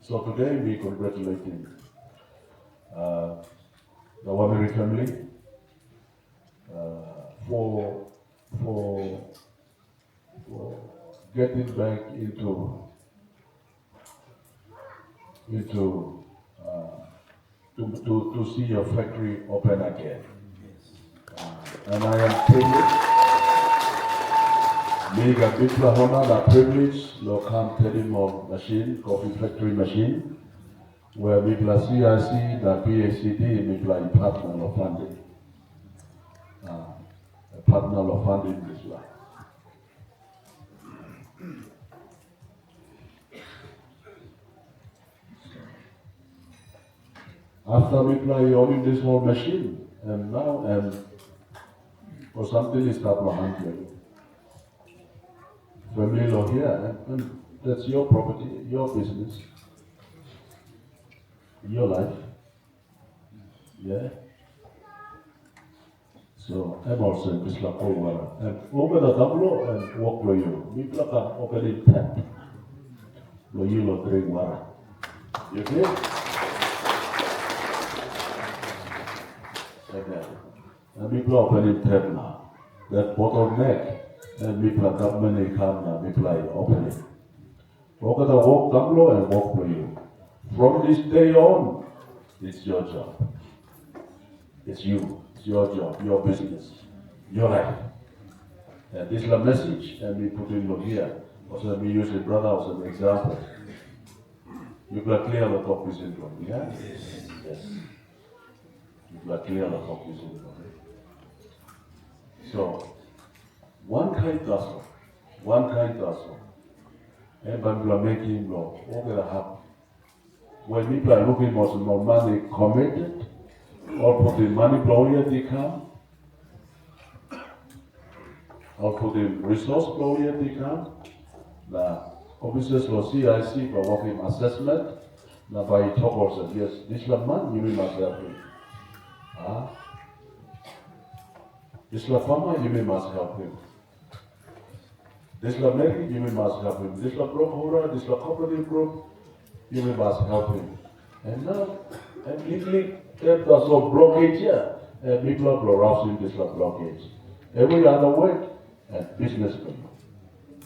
So today we congratulating the Wamiri family for getting back to see your factory open again. And I am privileged. Mega Bipla Hona, the privilege, local Telemon machine, coffee factory machine, where Bipla CIC, the PACD, Bipla partner of funding. A partner of funding this one. After we play owning this whole machine, and now, for something is not 100. Family law here, and that's your property, your business, your life. Yeah. So I'm also in this like and over the double and walk for you. We plug up open in tap. No, you will drink water. You okay? And we plug open in tap now. That bottleneck. And we plug up many come now, we play open it. Walk at the walk double and walk for you. From this day on, it's your job. It's you. It's your job, your business, your life. And this is the message, and we put in here. Also, we use the brother as an example. You got clear the coffee syndrome, yeah? Yes. You got clear the coffee syndrome. So, one kind hustle. And when we are making law, what will happen? When people are looking for some more money committed, or put the money lawyer they come, or put the resource lawyer they come, the officers for CIC for working assessment, now by talk also, yes, this is man, you must help him. This is farmer, you must help him. This is Mary, you must help him. This is group holder, this is cooperative group, you must help him. And now, and legally, there's no blockage here, and people are arousing this blockage. Every other way, and businessmen,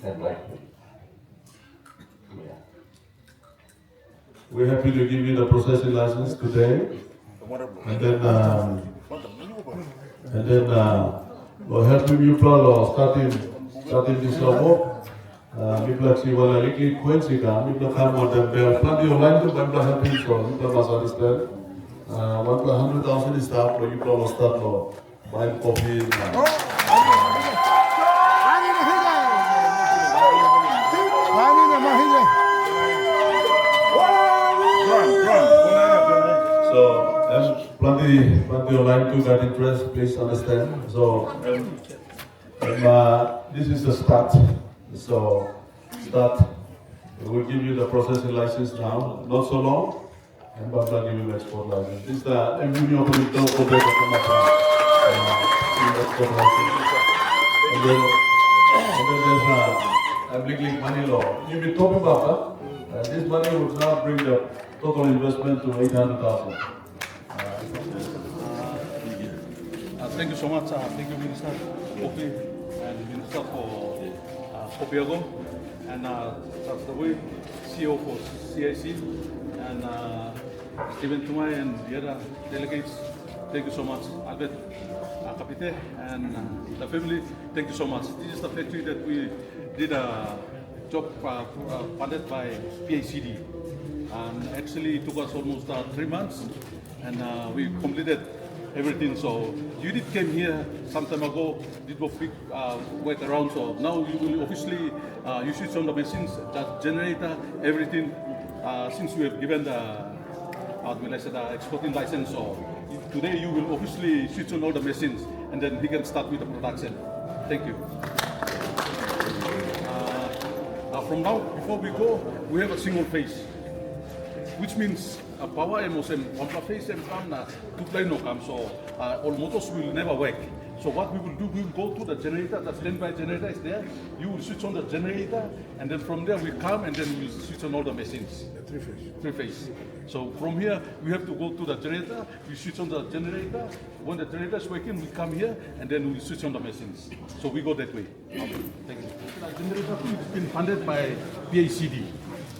and lifemen. Yeah. We're happy to give you the processing license today, and then we're helping you plan starting this work. People actually want to liquid coincide. People come with them. There are plenty of lines of people helping so people must understand. 100,000 is start for you to start for buying coffee. So plenty of line to that interest. Please understand. So this is the start. So we'll give you the processing license now, not so long, and but I'll give you the export license. This is the MUNI opening door for the export license. And then there's applicable money law. You've been talking about that. This money would now bring the total investment to 800,000. Thank you so much. Thank you, Minister Coffee and Minister for Coffee and the way CEO for CIC and Stephen Tumai and the other delegates. Thank you so much, Albert, Kapite, and the family. Thank you so much. This is the factory that we did a job funded by PACD. And actually it took us almost 3 months, and we completed everything. So Judith came here some time ago, did a big work around. So now you will officially you switch on the machines, that generator, everything. Since we have given the exporting license, so today you will officially switch on all the machines, and then he can start with the production. Thank you. From now, before we go, we have a single phase, which means power emotion, one phase and one two plane no come, so all motors will never work. So what we will do, we will go to the generator, the standby generator is there. You will switch on the generator, and then from there we come and then we switch on all the machines. Three phase. So from here, we have to go to the generator, we switch on the generator. When the generator is working, we come here and then we switch on the machines. So we go that way. Okay, thank you. The generator is been funded by PACD.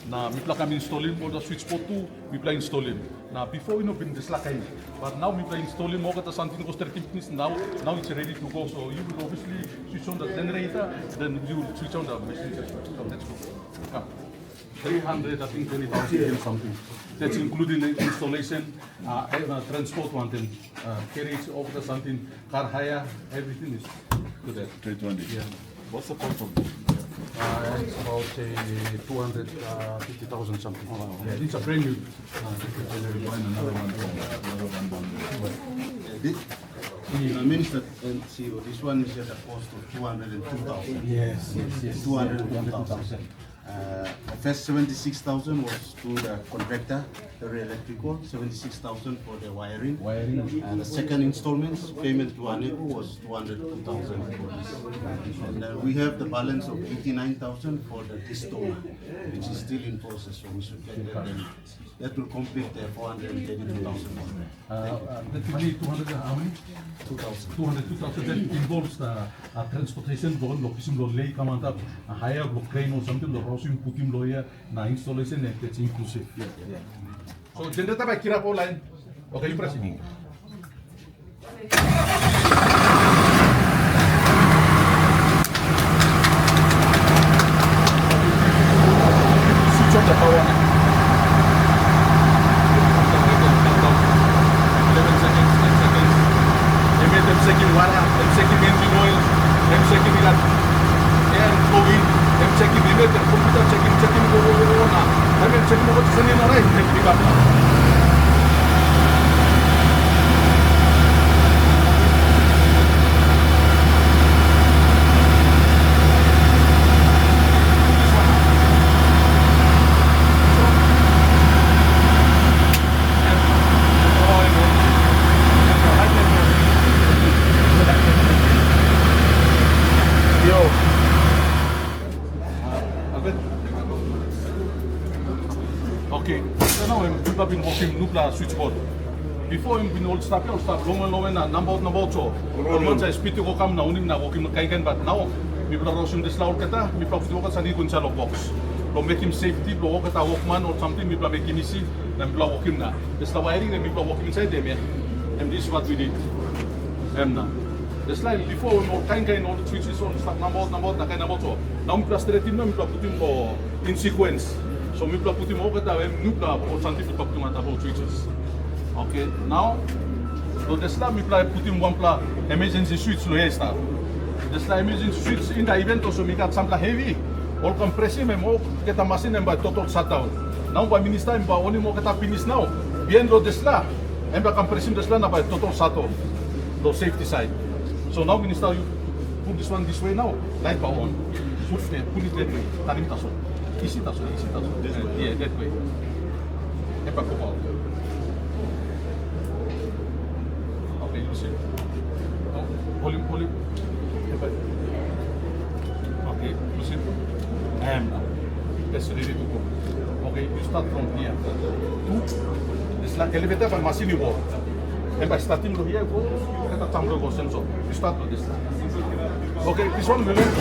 Now, we plan to install all the switchboard too, we plan installing. Now, before we know been this like but now we plan installing more than something cost 13 minutes. Now it's ready to go. So you will obviously switch on the generator, then you will switch on the machines as well. So let's go. Come. 300, I think 20,000 something. That's including the installation, transport one thing, carriage over something, car hire, everything is to that. 320. Yeah. What's the cost of It's about 250,000 something. Oh, wow. Yeah, it's a brand new. Minister and CEO, this one is at a cost of 202,000. Yes. 202,000. The first 76,000 was to the contractor, the electrical, 76,000 for the wiring. And the second installment payment to Anego was 202,000 for this. And we have the balance of 89,000 for the distoma, which is still in process, so we should get that. Then that will complete the 432,000. That money 200 how many? 202,000 that involves the transportation, location, lay command up, a higher crane or something, the Rossing Putim lawyer, na installation, that's inclusive. So, generator by Kirapo line. Okay, impressive. Switch on the power. 11 seconds, 10 seconds. They made them second water, them second engine oil, them second air flowing, them second they made the computer checking, go. I mean, checking over to sending a right, they pick up. Okay, so now we've been working nuclear switchboard. Before we've been old stuff, long na number so. All sa speed ko kam na uning na working kaigan, but now we've been rushing this loud kata, we've been working sa ni kunsa box. Lo make him safety, lo work kata workman or something, we've been making easy, na we've been working na. This the wiring, and we've been working inside them, yeah. And this is what we did. Na. This line before we more kind all the switches on stuff number na kind number so. Now we plus 13 na we put him in sequence. So we put him over there and nuclear or something to talk to about switches. Okay, now so this time we put him one emergency switch lo start. This time emergency switch in the event also we got something heavy. All compressing and more get a machine and by total shutdown. Now by minister and by only more get a finish now. Bien lo this la and by compressing this la na by total shutdown. The safety side. So now minister you put this one this way now. Light power on. Put it that way. Tarim taso. Easy taso. Yeah, that way. Epa ko. Okay, you see. Oh, hold him. Epa. Okay, you see. That's ready to go. Okay, you start from here. This like elevator by machine wall. And by starting from here, go get a tumbler go sensor. You start with this. Okay, this one will end.